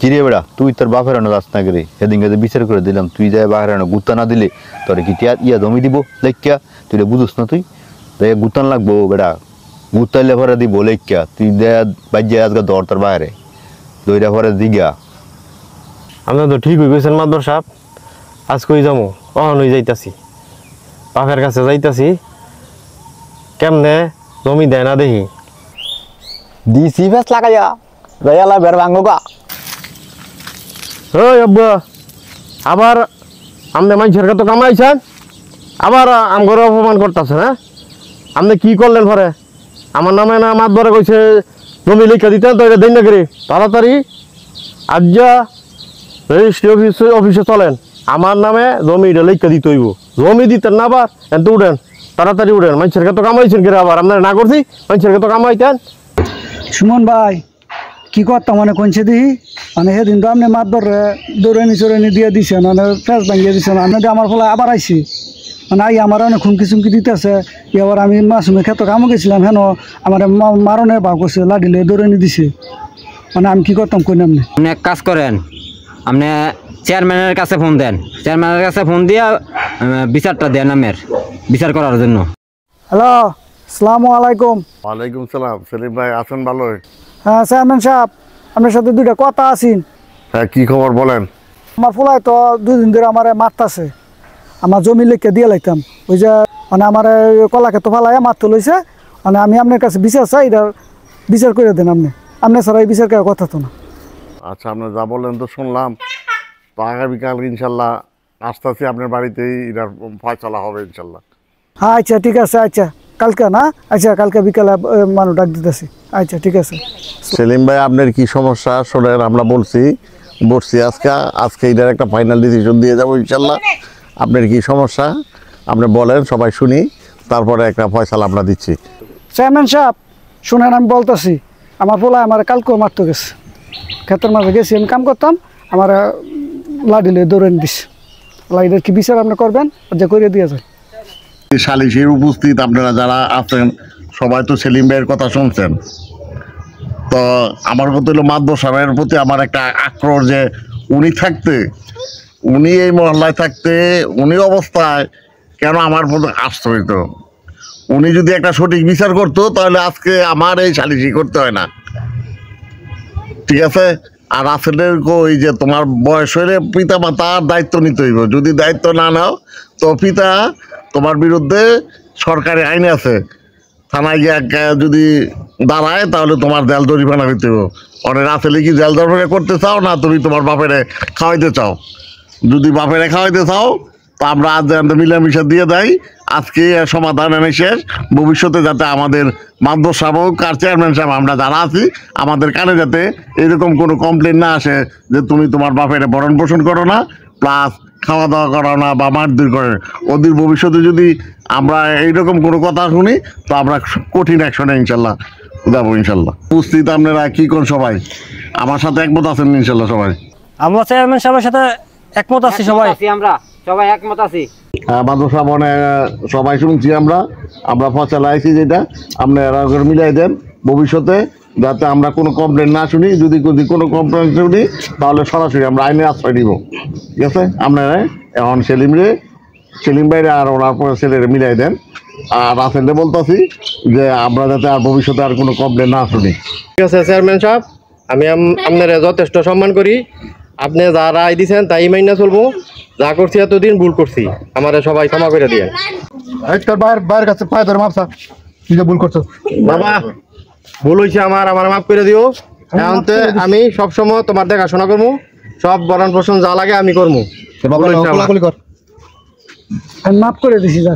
কিরে বেড়া তুই তোর বাপের আনো যাস না করে সেদিনকে যে বিচার করে দিলাম তুই যাই বাপের আনো গুত্তা না দিলে তোর কি ইয়া জমি দিব লেখিয়া তুই বুঝুস না তুই দেখ গুত্তান লাগবো বেড়া গুত্তাইলে ভরে দিব লেখিয়া তুই দেখ বাজ্যে আজকে দর তোর বাইরে দইটা ভরে দিগা। আপনার তো ঠিক হয়ে গেছেন মাদবর সাহেব, আজ কই যাবো অহনই যাইতাছি বাপের কাছে যাইতাছি কেমনে জমি দেয় না দেখি ডিসি ফেস লাগাইয়া রয়ালা বের ভাঙ্গা। ওই আব্বা আবার আপনি মানুষের কাছে কামাইছেন আবার আমগর অপমান করতেছেন। হ্যাঁ আপনি কি করলেন পরে আমার নামে না মাতবরে কইছে জমি লিখে দিতেন তো এটা দেন না করি তাড়াতাড়ি আজ যা রেজিস্ট্রি অফিসে চলেন আমার নামে জমিটা লিখে দিতে হইব। জমি দিতেন না আবার এত উঠেন তাড়াতাড়ি উঠেন মানুষের কাছে কামাইছেন কিরে আবার আপনারা না করছি মানুষের কাছে কামাইতেন। সুমন ভাই কি করতাম মানে কোনছে দিই মানে সেদিন তো আপনি মাত দৌড়ানি চৌরানি দিয়ে দিছেন মানে ফেস ভাঙিয়ে দিচ্ছেন আপনি আমার ফলে আবার আইসি মানে আই আমার অনেক হুমকি চুমকি দিতেছে এবার আমি মাসুমের ক্ষেত্রে কামও গেছিলাম হেন আমার মারণে ভাগ করছে লাডিলে দৌড়ানি দিছে মানে আমি কি করতাম কই নাম আপনি এক কাজ করেন আপনি চেয়ারম্যানের কাছে ফোন দেন, চেয়ারম্যানের কাছে ফোন দিয়া বিচারটা দেন নামের বিচার করার জন্য। হ্যালো আসসালামু আলাইকুম। ওয়ালাইকুম সালাম। সেলিম ভাই আছেন ভালো? হ্যাঁ চেয়ারম্যান সাহেব আপনার সাথে দুইটা কথা আছেন। হ্যাঁ কি খবর বলেন? আমার ফুলাই তো 2 দিন ধরে আমার মারতাছে আমার জমি লিখে দিয়ে লাইতাম ওই যে মানে আমার কলাকে তো ফালাই মারতে লইছে মানে আমি আপনার কাছে বিচার চাই এটা বিচার করে দেন আপনি ছাড়া এই বিচার করার কথা তো না। আচ্ছা আপনি যা বললেন তো শুনলাম, তো আগামীকাল ইনশাল্লাহ আসতেছি আপনার বাড়িতেই এটার ফয়সালা হবে ইনশাল্লাহ। হ্যাঁ আচ্ছা ঠিক আছে আচ্ছা কালকে না আচ্ছা কালকে বিকালে মানুষ ডাক দিতেছি আচ্ছা ঠিক আছে। সেলিম ভাই আপনার কি সমস্যা শোনেন, আমরা বলছি আজকে এটার একটা ফাইনাল ডিসিশন দিয়ে যাবো ইনশাল্লাহ। আপনার কি সমস্যা আপনি বলেন, সবাই শুনি, তারপরে একটা ফয়সালা আমরা দিচ্ছি। চেয়ারম্যান সাহেব শুনেন আমি বলতেছি আমার পোলায় আমার কালকেও মারতে গেছে ক্ষেতের মাঝে গেছি আমি কাম করতাম আমার লাডিলে দৌড়ে দিছে লাইডের কি বিচার আপনি করবেন যে করে দিয়ে যায়। সালিশের উপস্থিত আপনারা যারা আছেন সবাই তো সেলিম ভাইয়ের কথা শুনছেন, তো আমার কথা হলো মাদবর সাহেবের প্রতি আমার একটা আক্রোশ যে উনি এই মহল্লায় থাকতে উনি অবস্থায় কেন আমার প্রতি আসতে হইতো। উনি যদি একটা সঠিক বিচার করতো তাহলে আজকে আমার এই সালিশি করতে হয় না, ঠিক আছে। আর আসলের কই যে তোমার বয়স হলে পিতা মাতার দায়িত্ব নিতে হইব, যদি দায়িত্ব না নাও তো পিতা তোমার বিরুদ্ধে সরকারি আইন আছে, থানায় গিয়ে যদি দাঁড়ায় তাহলে তোমার জেল জরিমানা হইতে হবে। অনেক আসলে কি জেল জরিমানা করতে চাও না তুমি তোমার বাপেরে খাওয়াইতে চাও? যদি বাপেরে খাওয়াইতে চাও তো আমরা আজ মিলামিশা দিয়ে দেয় আজকে সমাধান এনে শেষ। ভবিষ্যতে যাতে আমাদের মাদবর সাহেব আর চেয়ারম্যান সাহেব আমরা যারা আছি আমাদের কানে যাতে এরকম কোনো কমপ্লেন না আসে যে তুমি তোমার বাপেরে ভরণ পোষণ করো না প্লাস খাওয়া দাওয়া করো না বা মারধর করে। ওদের ভবিষ্যতে যদি আমরা এইরকম কোনো কথা শুনি তো আমরা কঠিন অ্যাকশনে ইনশাল্লাহ যাবো ইনশাল্লাহ। উপস্থিত আপনারা কি কোন সবাই আমার সাথে একমত আছেন ইনশাল্লাহ? সবাই আমরা চেয়ারম্যান সাহেবের সাথে একমত আছি, আমরা সবাই একমত আছি। হ্যাঁ মাদ্রাসা বনে সবাই শুনছি আমরা ফসল আইছি যেটা আপনারা মিলাই দেন ভবিষ্যতে যাতে আমরা কোনো কমপ্লেন না শুনি। যদি কোনো কমপ্লেন শুনি তাহলে সরাসরি আমরা আইনের আশ্রয় নিব, ঠিক আছে। আপনারা এখন সেলিম ভাইরে আর ওনার ছেলেরে মিলাই দেন। আর আসলে বলতেছি যে আমরা যাতে আর ভবিষ্যতে আর কোনো কমপ্লেন না শুনি, ঠিক আছে চেয়ারম্যান সাহেব। আমি আপনার যথেষ্ট সম্মান করি, আপনি যা রায় দিয়েছেন তাই মাইনা চলবো। যা করছি এতদিন ভুল করছি, আমার সবাই ক্ষমা করে দিয়ে। বাইরের কাছে পায়ে ধরে মাপসা কি ভুল করছো বাবা, ভুল হয়েছে আমার মাফ করে দিও। এমনতে আমি সবসময় তোমার দেখাশোনা করবো, সব বরণ পোষণ যা লাগে আমি করবো। মাফ করে দিছি যা।